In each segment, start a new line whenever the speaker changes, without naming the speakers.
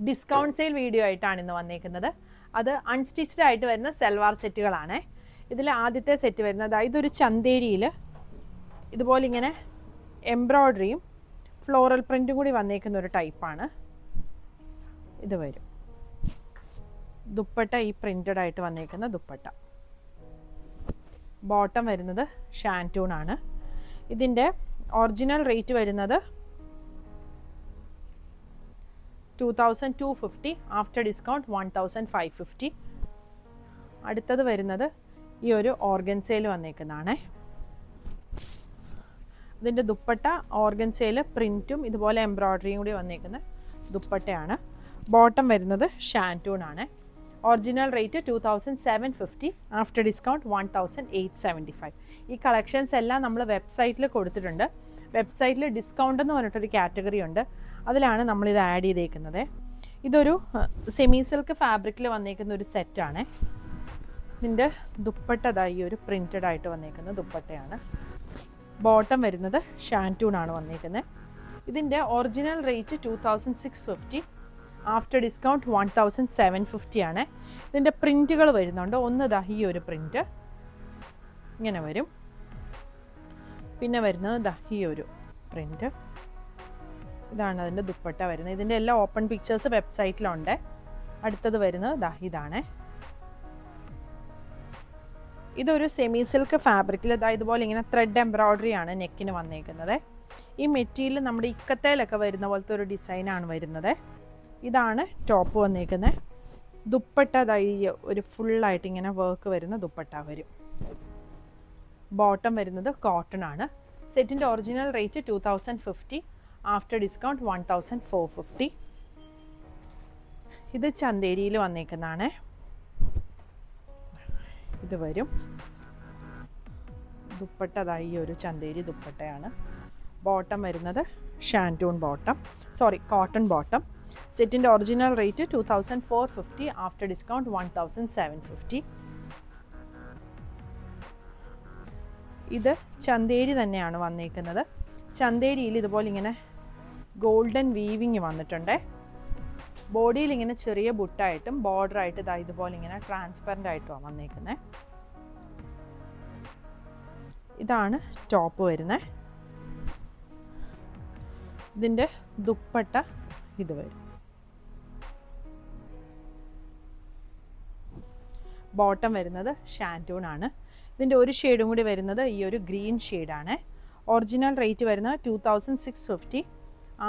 Discount sale video ആയിട്ടാണ് ഇന്ന് വന്നേക്കുന്നത്. അത് അൺസ്റ്റിച്ച്ഡ് ആയിട്ട് വരുന്ന സെൽവാർ സെറ്റുകളാണ്. ഇതിൽ ആദ്യത്തെ സെറ്റ് വരുന്നത് ഇതൊരു ചന്തേരിയിൽ ഇതുപോലെ ഇങ്ങനെ എംബ്രോയ്ഡറിയും ഫ്ലോറൽ പ്രിൻറ്റും കൂടി വന്നേക്കുന്ന ഒരു ടൈപ്പാണ്. ഇത് വരും ദുപ്പട്ട, ഈ പ്രിൻറ്റഡ് ആയിട്ട് വന്നേക്കുന്ന ദുപ്പട്ട. ബോട്ടം വരുന്നത് ഷാൻറ്റൂൺ ആണ്. ഇതിൻ്റെ ഒറിജിനൽ റേറ്റ് വരുന്നത് 2250, ആഫ്റ്റർ ഡിസ്കൗണ്ട് 1550. അടുത്തത് വരുന്നത് ഈ ഒരു ഓർഗൻസയിൽ വന്നേക്കുന്നതാണ്. ഇതിൻ്റെ ദുപ്പട്ട ഓർഗൻസയിൽ പ്രിൻറ്റും ഇതുപോലെ എംബ്രോയ്ഡറിയും കൂടി വന്നേക്കുന്ന ദുപ്പട്ടയാണ്. ബോട്ടം വരുന്നത് ഷാൻറ്റൂൺ ആണ്. Original rate 2750, after discount 1875. ഈ കളക്ഷൻസ് എല്ലാം നമ്മൾ വെബ്സൈറ്റിൽ കൊടുത്തിട്ടുണ്ട്. വെബ്സൈറ്റിൽ ഡിസ്കൗണ്ട് എന്ന് പറഞ്ഞിട്ടൊരു കാറ്റഗറി ഉണ്ട്, അതിലാണ് നമ്മളിത് ആഡ് ചെയ്തേക്കുന്നത്. ഇതൊരു സെമി സിൽക്ക് ഫാബ്രിക്കിൽ വന്നേക്കുന്ന ഒരു സെറ്റാണ്. ഇതിൻ്റെ ദുപ്പട്ടതായി ഒരു പ്രിൻറ്റഡ് ആയിട്ട് വന്നേക്കുന്ന ദുപ്പട്ടയാണ്. ബോട്ടം വരുന്നത് ഷാൻറ്റൂൺ ആണ് വന്നേക്കുന്നത്. ഇതിൻ്റെ ഒറിജിനൽ റേറ്റ് 2650, ആഫ്റ്റർ ഡിസ്കൗണ്ട് 1750 ആണ്. ഇതിൻ്റെ പ്രിൻറ്റുകൾ വരുന്നുണ്ട്. ഒന്ന് ഈ ഒരു പ്രിൻറ്റ് ഇങ്ങനെ വരും. പിന്നെ വരുന്നത് ഈ ഒരു പ്രിൻറ്റ്. ഇതാണ് അതിൻ്റെ ദുപ്പട്ട വരുന്നത്. ഇതിൻ്റെ എല്ലാ ഓപ്പൺ പിക്ചേഴ്സ് വെബ്സൈറ്റിലുണ്ട്. അടുത്തത് വരുന്നത് ഇതാണ്. ഇതൊരു സെമി സിൽക്ക് ഫാബ്രിക്കിൽ ഇതുപോലെ ഇങ്ങനെ ത്രെഡ് എംബ്രോയ്ഡറി ആണ് നെക്കിന് വന്നേക്കുന്നത്. ഈ മെറ്റീരിയൽ നമ്മുടെ ഇക്കത്തേലൊക്കെ വരുന്ന പോലത്തെ ഒരു ഡിസൈനാണ് വരുന്നത്. ഇതാണ് ടോപ്പ് വന്നേക്കുന്നത്. ദുപ്പട്ട ഒരു ഫുള്ളായിട്ട് ഇങ്ങനെ വർക്ക് വരുന്ന ദുപ്പട്ട വരും. ബോട്ടം വരുന്നത് കോട്ടൺ ആണ്. സെറ്റിൻ്റെ ഒറിജിനൽ റേറ്റ് 2050, ആഫ്റ്റർ ഡിസ്കൗണ്ട് 1450. ഇത് ചന്തേരിയിൽ വന്നേക്കുന്നതാണ്. ഇത് വരും ദുപ്പട്ട ഒരു ചന്തേരി ദുപ്പട്ടയാണ്. ബോട്ടം വരുന്നത് ഷാൻറ്റൂൺ ബോട്ടം, കോട്ടൺ ബോട്ടം. സെറ്റിൻ്റെ ഒറിജിനൽ റേറ്റ് 2450, ആഫ്റ്റർ ഡിസ്കൗണ്ട് 1750. ഇത് ചന്തേരി തന്നെയാണ് വന്നേക്കുന്നത്. ചന്തേരിയിൽ ഇതുപോലെ ഇങ്ങനെ ഗോൾഡൻ വീവിങ് വന്നിട്ടുണ്ട്. ബോഡിയിൽ ഇങ്ങനെ ചെറിയ ബുട്ടായിട്ടും ബോർഡറായിട്ട് ഇതുപോലെ ഇങ്ങനെ ട്രാൻസ്പെറൻ്റ് ആയിട്ടുമാണ് വന്നേക്കുന്നത്. ഇതാണ് ടോപ്പ് വരുന്നത്. ഇതിൻ്റെ ദുപ്പട്ട ഇത് വരും. ബോട്ടം വരുന്നത് ഷാൻറ്റൂൺ ആണ്. ഇതിൻ്റെ ഒരു ഷെയ്ഡും കൂടി വരുന്നത് ഈ ഒരു ഗ്രീൻ ഷെയ്ഡാണ്. ഒറിജിനൽ റേറ്റ് വരുന്നത് 2650,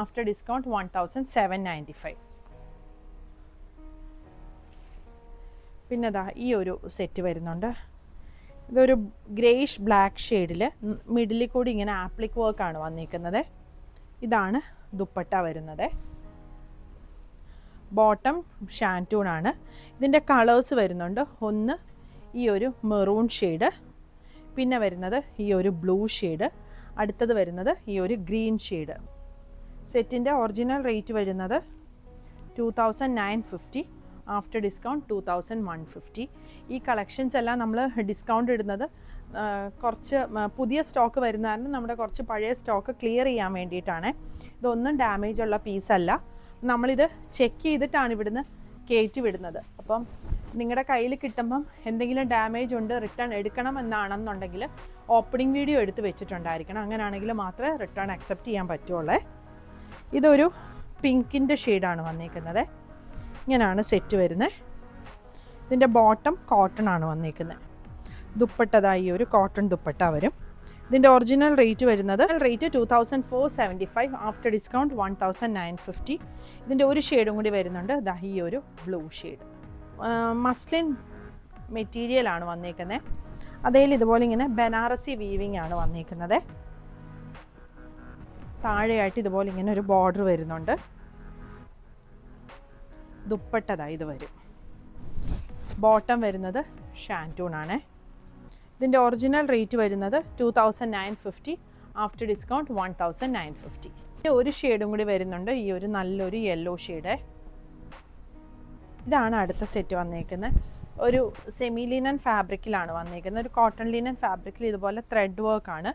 ആഫ്റ്റർ ഡിസ്കൗണ്ട് 1795. പിന്നെ ഈ ഒരു സെറ്റ് വരുന്നുണ്ട്. ഇതൊരു ഗ്രേയിഷ് ബ്ലാക്ക് ഷെയ്ഡിൽ മിഡിലിൽ കൂടി ഇങ്ങനെ ആപ്ലിക് വർക്കാണ് വന്നിരിക്കുന്നത്. ഇതാണ് ദുപ്പട്ട വരുന്നത്. ബോട്ടം ഷാൻറ്റൂൺ ആണ്. ഇതിൻ്റെ കളേഴ്സ് വരുന്നുണ്ട്. ഒന്ന് ഈ ഒരു മെറൂൺ ഷെയ്ഡ്, പിന്നെ വരുന്നത് ഈ ഒരു ബ്ലൂ ഷെയ്ഡ്, അടുത്തത് വരുന്നത് ഈ ഒരു ഗ്രീൻ ഷെയ്ഡ്. സെറ്റിൻ്റെ ഒറിജിനൽ റേറ്റ് വരുന്നത് 2950, ആഫ്റ്റർ ഡിസ്കൗണ്ട് 2150. ഈ കളക്ഷൻസ് എല്ലാം നമ്മൾ ഡിസ്കൗണ്ട് ഇടുന്നത് കുറച്ച് പുതിയ സ്റ്റോക്ക് വരുന്ന കാരണം നമ്മുടെ കുറച്ച് പഴയ സ്റ്റോക്ക് ക്ലിയർ ചെയ്യാൻ വേണ്ടിയിട്ടാണ്. ഇതൊന്നും ഡാമേജ് ഉള്ള പീസല്ല. നമ്മളിത് ചെക്ക് ചെയ്തിട്ടാണ് ഇവിടുന്ന് കയറ്റി വിടുന്നത്. അപ്പം നിങ്ങളുടെ കയ്യിൽ കിട്ടുമ്പം എന്തെങ്കിലും ഡാമേജ് ഉണ്ട്, റിട്ടേൺ എടുക്കണം എന്നാണെന്നുണ്ടെങ്കിൽ ഓപ്പണിംഗ് വീഡിയോ എടുത്ത് വെച്ചിട്ടുണ്ടായിരിക്കണം. അങ്ങനെയാണെങ്കിൽ മാത്രമേ റിട്ടേൺ അക്സെപ്റ്റ് ചെയ്യാൻ പറ്റുള്ളൂ. ഇതൊരു പിങ്കിൻ്റെ ഷെയ്ഡാണ് വന്നിരിക്കുന്നത്. ഇങ്ങനെയാണ് സെറ്റ് വരുന്നത്. ഇതിൻ്റെ ബോട്ടം കോട്ടൺ ആണ് വന്നിരിക്കുന്നത്. ദുപ്പട്ടതായി ഒരു കോട്ടൺ ദുപ്പട്ട വരും. ഇതിൻ്റെ ഒറിജിനൽ റേറ്റ് വരുന്നത് 2475, ആഫ്റ്റർ ഡിസ്കൗണ്ട് 1950. ഇതിൻ്റെ ഒരു ഷെയ്ഡും കൂടി വരുന്നുണ്ട്. ഈ ഒരു ബ്ലൂ ഷെയ്ഡ്. മസ്ലിൻ മെറ്റീരിയലാണ് വന്നിരിക്കുന്നത്. അതേൽ ഇതുപോലെ ഇങ്ങനെ ബനാറസി വീവിങ് ആണ് വന്നിരിക്കുന്നത്. താഴെയായിട്ട് ഇതുപോലെ ഇങ്ങനെ ഒരു ബോർഡർ വരുന്നുണ്ട്. ദുപ്പട്ട ഇത് വരും. ബോട്ടം വരുന്നത് ഷാൻറ്റൂൺ ആണ്. ഇതിൻ്റെ ഒറിജിനൽ റേറ്റ് വരുന്നത് 2950, ആഫ്റ്റർ ഡിസ്കൗണ്ട് 1950. ഒരു ഷെയ്ഡും കൂടി വരുന്നുണ്ട്. ഈ ഒരു നല്ലൊരു യെല്ലോ ഷെയ്ഡ്. ഇതാണ് അടുത്ത സെറ്റ് വന്നേക്കുന്നത്. ഒരു സെമി ലിനൻ ഫാബ്രിക്കിലാണ് വന്നേക്കുന്നത്. ഒരു കോട്ടൺ ലിനൻ ഫാബ്രിക്കിൽ ഇതുപോലെ ത്രെഡ് വർക്കാണ്.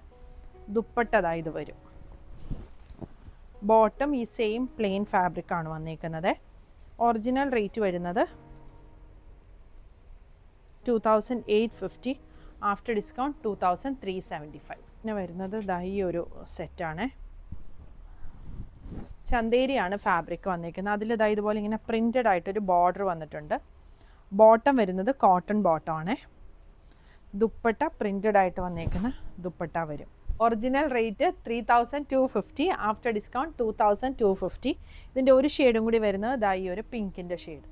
ദുപ്പട്ട ഇത് വരും. ബോട്ടം ഈ സെയിം പ്ലെയിൻ ഫാബ്രിക്കാണ് വന്നേക്കുന്നത്. ഒറിജിനൽ റേറ്റ് വരുന്നത് 2850, ആഫ്റ്റർ ഡിസ്കൗണ്ട് 2375. പിന്നെ വരുന്നത് ഈ ഒരു സെറ്റാണ്. ചന്തേരിയാണ് ഫാബ്രിക് വന്നിരിക്കുന്നത്. അതിൽ ഇതുപോലെ ഇങ്ങനെ പ്രിൻറ്റഡ് ആയിട്ടൊരു ബോർഡർ വന്നിട്ടുണ്ട്. ബോട്ടം വരുന്നത് കോട്ടൺ ബോട്ടം ആണ്. ദുപ്പട്ട പ്രിൻറ്റഡ് ആയിട്ട് വന്നിരിക്കുന്ന ദുപ്പട്ട വരും. Original rate 3250, after discount 2250. ഇതിൻ്റെ ഒരു ഷെയ്ഡും കൂടി വരുന്നത് ഈ ഒരു പിങ്കിൻ്റെ ഷെയ്ഡ്.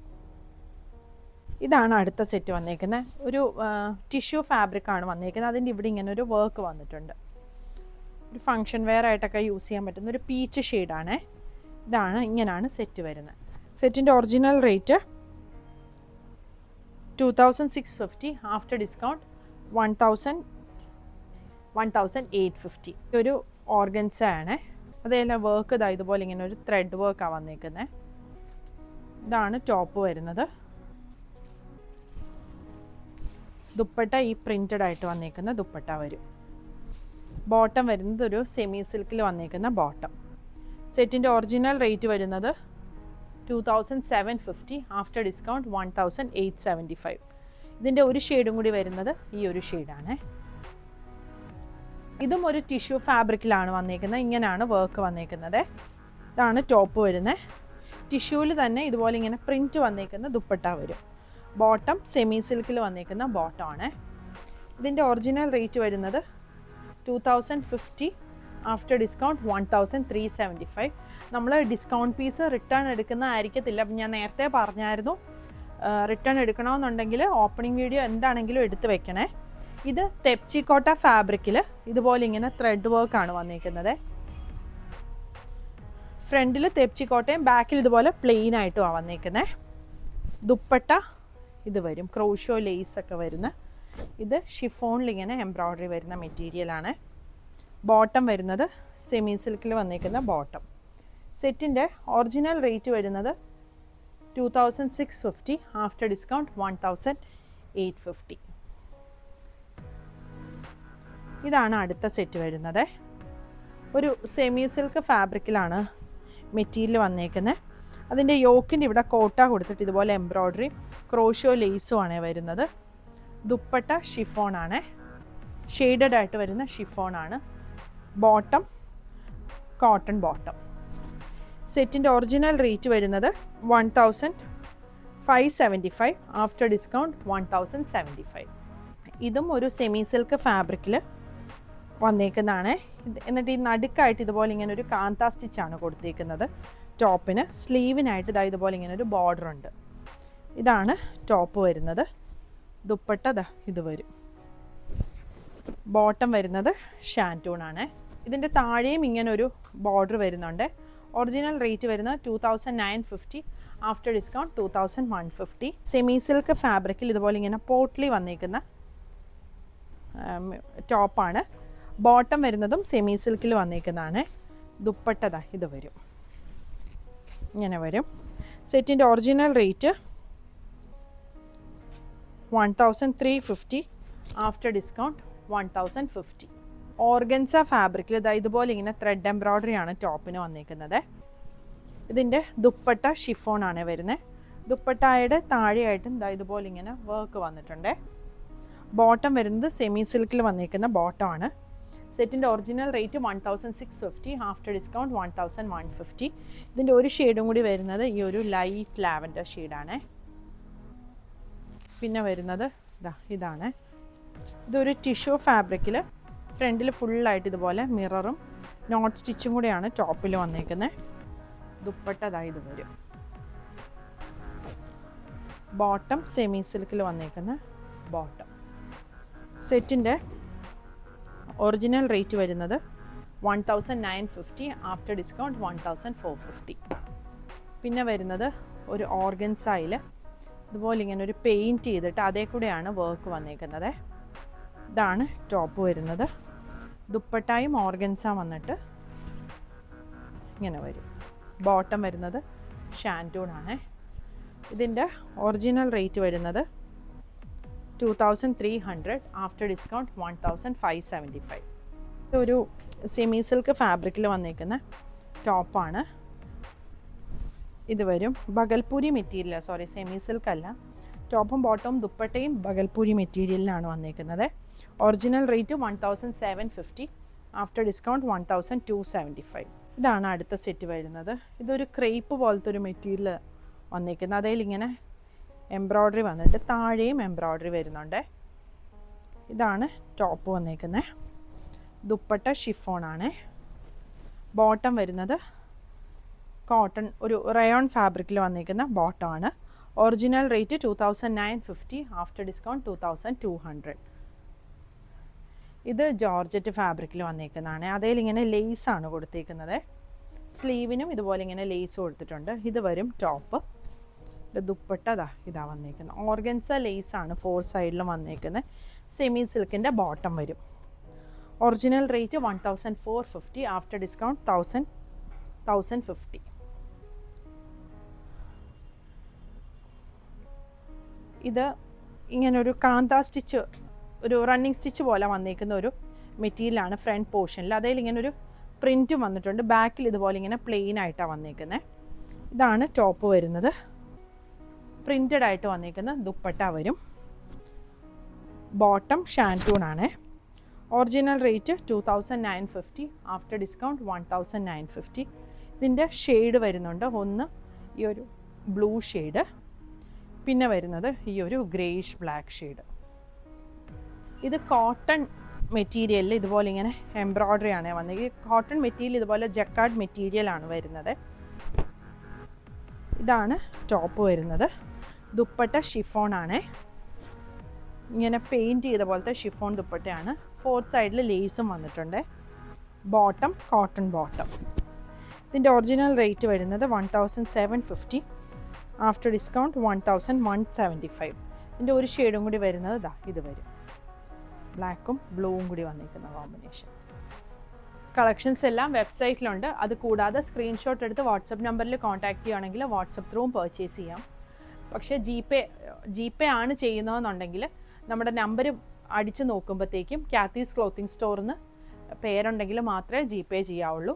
ഇതാണ് അടുത്ത സെറ്റ് വന്നിരിക്കുന്നത്. ഒരു ടിഷ്യൂ ഫാബ്രിക്കാണ് വന്നിരിക്കുന്നത്. അതിൻ്റെ ഇവിടെ ഇങ്ങനെ ഒരു വർക്ക് വന്നിട്ടുണ്ട്. ഒരു ഫങ്ഷൻ വെയർ ആയിട്ടൊക്കെ യൂസ് ചെയ്യാൻ പറ്റുന്ന ഒരു പീച്ച് ഷെയ്ഡാണ്. ഇങ്ങനെയാണ് സെറ്റ് വരുന്നത്. സെറ്റിൻ്റെ ഒറിജിനൽ റേറ്റ് 2650, ആഫ്റ്റർ ഡിസ്കൗണ്ട് 1850. ഒരു ഓർഗൻസ ആണ്. അതെല്ലാം വർക്ക് ഇതുപോലെ ഇങ്ങനെ ഒരു ത്രെഡ് വർക്കാണ് വന്നിരിക്കുന്നത്. ഇതാണ് ടോപ്പ് വരുന്നത്. ദുപ്പട്ട ഈ പ്രിൻറ്റഡ് ആയിട്ട് വന്നിരിക്കുന്ന ദുപ്പട്ട വരും. ബോട്ടം വരുന്നത് ഒരു സെമി സിൽക്കിൽ വന്നിരിക്കുന്ന ബോട്ടം. സെറ്റിൻ്റെ ഒറിജിനൽ റേറ്റ് വരുന്നത് 2750, ആഫ്റ്റർ ഡിസ്കൗണ്ട് 1875. ഇതിൻ്റെ ഒരു ഷെയ്ഡും കൂടി വരുന്നത് ഈ ഒരു ഷെയ്ഡാണ്. ഇതും ഒരു ടിഷ്യൂ ഫാബ്രിക്കിലാണ് വന്നിരിക്കുന്നത്. ഇങ്ങനെയാണ് വർക്ക് വന്നിരിക്കുന്നത്. ഇതാണ് ടോപ്പ് വരുന്നത്. ടിഷ്യൂവിൽ തന്നെ ഇതുപോലെ ഇങ്ങനെ പ്രിൻറ്റ് വന്നിരിക്കുന്ന ദുപ്പട്ട വരും. ബോട്ടം സെമി സിൽക്കിൽ വന്നിരിക്കുന്ന ബോട്ടം ആണ്. ഇതിൻ്റെ ഒറിജിനൽ റേറ്റ് വരുന്നത് 2050, ആഫ്റ്റർ ഡിസ്കൗണ്ട് 1375. നമ്മൾ ഡിസ്കൗണ്ട് പീസ് റിട്ടേൺ എടുക്കുന്ന ആയിരിക്കത്തില്ല. അപ്പം ഞാൻ നേരത്തെ പറഞ്ഞായിരുന്നു, റിട്ടേൺ എടുക്കണമെന്നുണ്ടെങ്കിൽ ഓപ്പണിംഗ് വീഡിയോ എന്താണെങ്കിലും എടുത്ത് വെക്കണേ. ഇത് തെപ്ചിക്കോട്ട ഫാബ്രിക്കിൽ ഇതുപോലെ ഇങ്ങനെ ത്രെഡ് വർക്കാണ് വന്നിരിക്കുന്നത്. ഫ്രണ്ടിൽ തെപ്ചിക്കോട്ടയും ബാക്കിൽ ഇതുപോലെ പ്ലെയിൻ ആയിട്ടുമാണ് വന്നിരിക്കുന്നത്. ദുപ്പട്ട ഇത് വരും, ക്രോഷോ ലേസ് ഒക്കെ വരുന്ന. ഇത് ഷിഫോണിൽ ഇങ്ങനെ എംബ്രോയ്ഡറി വരുന്ന മെറ്റീരിയലാണ്. ബോട്ടം വരുന്നത് സെമി സിൽക്കിൽ വന്നിരിക്കുന്ന ബോട്ടം. സെറ്റിൻ്റെ ഒറിജിനൽ റേറ്റ് വരുന്നത് 2650, ആഫ്റ്റർ ഡിസ്കൗണ്ട് 1850. ഇതാണ് അടുത്ത സെറ്റ് വരുന്നത്. ഒരു സെമി സിൽക്ക് ഫാബ്രിക്കിലാണ് മെറ്റീരിയൽ വന്നേക്കുന്നത്. അതിൻ്റെ യോക്കിൻ്റെ ഇവിടെ കോട്ട കൊടുത്തിട്ട് ഇതുപോലെ എംബ്രോയ്ഡറി ക്രോഷോ ലേസും ആണ് വരുന്നത്. ദുപ്പട്ട ഷിഫോണാണ്, ഷെയ്ഡഡ് ആയിട്ട് വരുന്ന ഷിഫോണാണ്. Bottom cotton bottom. സെറ്റിൻ്റെ ഒറിജിനൽ റേറ്റ് വരുന്നത് 1575, ആഫ്റ്റർ ഡിസ്കൗണ്ട് 1075. ഇതും ഒരു സെമി സിൽക്ക് ഫാബ്രിക്കിൽ വന്നേക്കുന്നതാണ്. എന്നിട്ട് ഈ നടുക്കായിട്ട് ഇതുപോലെ ഇങ്ങനെ ഒരു കാന്ത സ്റ്റിച്ചാണ് കൊടുത്തേക്കുന്നത്. ടോപ്പിന് സ്ലീവിനായിട്ട് ഇതുപോലെ ഇങ്ങനെ ഒരു ബോർഡർ ഉണ്ട്. ഇതാണ് ടോപ്പ് വരുന്നത്. ദുപ്പട്ട ഇത് വരും. ബോട്ടം വരുന്നത് ഷാൻറ്റൂണാണ്. ഇതിൻ്റെ താഴെയും ഇങ്ങനെ ഒരു ബോർഡർ വരുന്നുണ്ട്. ഒറിജിനൽ റേറ്റ് വരുന്നത് 2950, ആഫ്റ്റർ ഡിസ്കൗണ്ട് 2150. സെമി സിൽക്ക് ഫാബ്രിക്കിൽ ഇതുപോലെ ഇങ്ങനെ പോട്ട്ലി വന്നിരിക്കുന്ന ടോപ്പാണ്. ബോട്ടം വരുന്നതും സെമി സിൽക്കിൽ വന്നിരിക്കുന്നതാണ്. ദുപ്പട്ട ഇത് വരും, ഇങ്ങനെ വരും. സെറ്റിൻ്റെ original rate 1350, after discount 1050. Organza ഫാബ്രിക്കിൽ ഇതുപോലെ ഇങ്ങനെ ത്രെഡ് എംബ്രോയ്ഡറി ആണ് ടോപ്പിന് വന്നിരിക്കുന്നത്. ഇതിൻ്റെ ദുപ്പട്ട ഷിഫോണാണ് വരുന്നത്. ദുപ്പട്ടയുടെ താഴെയായിട്ടും ഇതുപോലെ ഇങ്ങനെ വർക്ക് വന്നിട്ടുണ്ട്. ബോട്ടം വരുന്നത് സെമി സിൽക്കിൽ വന്നിരിക്കുന്ന ബോട്ടമാണ്. സെറ്റിൻ്റെ ഒറിജിനൽ റേറ്റ് 1650, ആഫ്റ്റർ ഡിസ്കൗണ്ട് 1150. ഇതിൻ്റെ ഒരു ഷെയ്ഡും കൂടി വരുന്നത് ഈ ഒരു ലൈറ്റ് ലാവൻഡർ ഷെയ്ഡാണ്. പിന്നെ വരുന്നത് ഇതാണ്. ഇതൊരു ടിഷ്യൂ ഫാബ്രിക്കിൽ ഫ്രണ്ടിൽ ഫുള്ളായിട്ട് ഇതുപോലെ മിററും നോട്ട് സ്റ്റിച്ചും കൂടെയാണ് ടോപ്പിൽ വന്നിരിക്കുന്നത്. ദുപ്പട്ട ഇത് വരും. ബോട്ടം സെമി സിൽക്കിൽ വന്നിരിക്കുന്ന ബോട്ടം. സെറ്റിൻ്റെ ഒറിജിനൽ റേറ്റ് വരുന്നത് 1950, ആഫ്റ്റർ ഡിസ്കൗണ്ട് 1450. പിന്നെ വരുന്നത് ഒരു ഓർഗൻസയിൽ ഇതുപോലെ ഇങ്ങനെ ഒരു പെയിൻറ്റ് ചെയ്തിട്ട് അതേ കൂടെയാണ് വർക്ക് വന്നിരിക്കുന്നത്. ഇതാണ് ടോപ്പ് വരുന്നത്. ദുപ്പട്ടായും ഓർഗൻസ വന്നിട്ട് ഇങ്ങനെ വരും. ബോട്ടം വരുന്നത് ഷാൻറ്റൂണാണ്. ഇതിൻ്റെ ഒറിജിനൽ റേറ്റ് വരുന്നത് 2300, ആഫ്റ്റർ ഡിസ്കൗണ്ട് 1575. ഒരു സെമി സിൽക്ക് ഫാബ്രിക്കിൽ വന്നിരിക്കുന്ന ടോപ്പാണ്. ഇത് വരും Bhagalpuri material, sorry semi silk അല്ല. ടോപ്പും ബോട്ടവും ദുപ്പട്ടയും ബഗൽപൂരി മെറ്റീരിയലിലാണ് വന്നേക്കുന്നത്. Original rate 1750, after discount 1275. ഇതാണ് അടുത്ത സെറ്റ് വരുന്നത്. ഇതൊരു ക്രേപ്പ് പോലത്തെ ഒരു മെറ്റീരിയൽ വന്നേക്കുന്നത്. അതിൽ ഇങ്ങനെ എംബ്രോയ്ഡറി വന്നിട്ട് താഴെയും എംബ്രോയ്ഡറി വരുന്നുണ്ട്. ഇതാണ് ടോപ്പ് വന്നേക്കുന്നത്. ദുപ്പട്ട ഷിഫോണാണ്. ബോട്ടം വരുന്നത് കോട്ടൺ, ഒരു റയോൺ ഫാബ്രിക്കിൽ വന്നിരിക്കുന്ന ബോട്ടമാണ്. Original rate 2950, after discount 2200. ഇത് ജോർജറ്റ് ഫാബ്രിക്കിൽ വന്നിരിക്കുന്നതാണ്. അതിൽ ഇങ്ങനെ ലേസാണ് കൊടുത്തിരിക്കുന്നത്. സ്ലീവിനും ഇതുപോലെ ഇങ്ങനെ ലേസ് കൊടുത്തിട്ടുണ്ട്. ഇത് വരും ടോപ്പ്. ഇത് ദുപ്പട്ട ഇതാ വന്നിരിക്കുന്നത്. ഓർഗൻസ ലേസാണ് 4 സൈഡിലും വന്നിരിക്കുന്നത്. സെമി സിൽക്കിൻ്റെ ബോട്ടം വരും. Original rate 1450, after discount 1050. ഇത് ഇങ്ങനൊരു കാന്ത സ്റ്റിച്ച്, ഒരു റണ്ണിങ് സ്റ്റിച്ച് പോലെ വന്നിരിക്കുന്ന ഒരു മെറ്റീരിയലാണ് ഫ്രണ്ട് പോർഷനിൽ. അതിൽ ഇങ്ങനൊരു പ്രിൻറ്റും വന്നിട്ടുണ്ട്. ബാക്കിൽ ഇതുപോലെ ഇങ്ങനെ പ്ലെയിൻ ആയിട്ടാണ് വന്നിരിക്കുന്നത്. ഇതാണ് ടോപ്പ് വരുന്നത്. പ്രിൻറ്റഡ് ആയിട്ട് വന്നിരിക്കുന്ന ദുപ്പട്ട വരും. ബോട്ടം ഷാൻറ്റൂണാണ്. Original rate 2950, after discount 1950. ഇതിൻ്റെ ഷെയ്ഡ് വരുന്നുണ്ട്. ഒന്ന് ഈ ഒരു ബ്ലൂ ഷെയ്ഡ്, പിന്നെ വരുന്നത് ഈ ഒരു ഗ്രേയിഷ് ബ്ലാക്ക് ഷെയ്ഡ്. ഇത് കോട്ടൺ മെറ്റീരിയലിൽ ഇതുപോലെ ഇങ്ങനെ എംബ്രോയ്ഡറി ആണ് വന്നത്. ഈ കോട്ടൺ മെറ്റീരിയൽ ഇതുപോലെ ജക്കാർഡ് മെറ്റീരിയലാണ് വരുന്നത്. ഇതാണ് ടോപ്പ് വരുന്നത്. ദുപ്പട്ട ഷിഫോണാണ്. ഇങ്ങനെ പെയിൻറ്റ് ചെയ്ത പോലത്തെ ഷിഫോൺ ദുപ്പട്ടയാണ്. 4 സൈഡിൽ ലേസും വന്നിട്ടുണ്ട്. Bottom cotton bottom. ഇതിൻ്റെ ഒറിജിനൽ റേറ്റ് വരുന്നത് 1750, ആഫ്റ്റർ ഡിസ്കൗണ്ട് 1175. ഇതിൻ്റെ ഒരു ഷെയ്ഡും കൂടി വരുന്നത് ഇത് വരും. ബ്ലാക്കും ബ്ലൂവും കൂടി വന്നിരിക്കുന്ന കോമ്പിനേഷൻ. കളക്ഷൻസ് എല്ലാം വെബ്സൈറ്റിലുണ്ട്. അത് കൂടാതെ സ്ക്രീൻഷോട്ട് എടുത്ത് വാട്സപ്പ് നമ്പറിൽ കോൺടാക്ട് ചെയ്യുകയാണെങ്കിൽ വാട്സപ്പ് ത്രൂവും പർച്ചേസ് ചെയ്യാം. പക്ഷേ ജി പേ ആണ് ചെയ്യുന്നതെന്നുണ്ടെങ്കിൽ നമ്മുടെ നമ്പർ അടിച്ച് നോക്കുമ്പോഴത്തേക്കും കാത്തീസ് ക്ലോത്തിങ് സ്റ്റോറിന് പേരുണ്ടെങ്കിൽ മാത്രമേ ജി പേ ചെയ്യാവുള്ളൂ.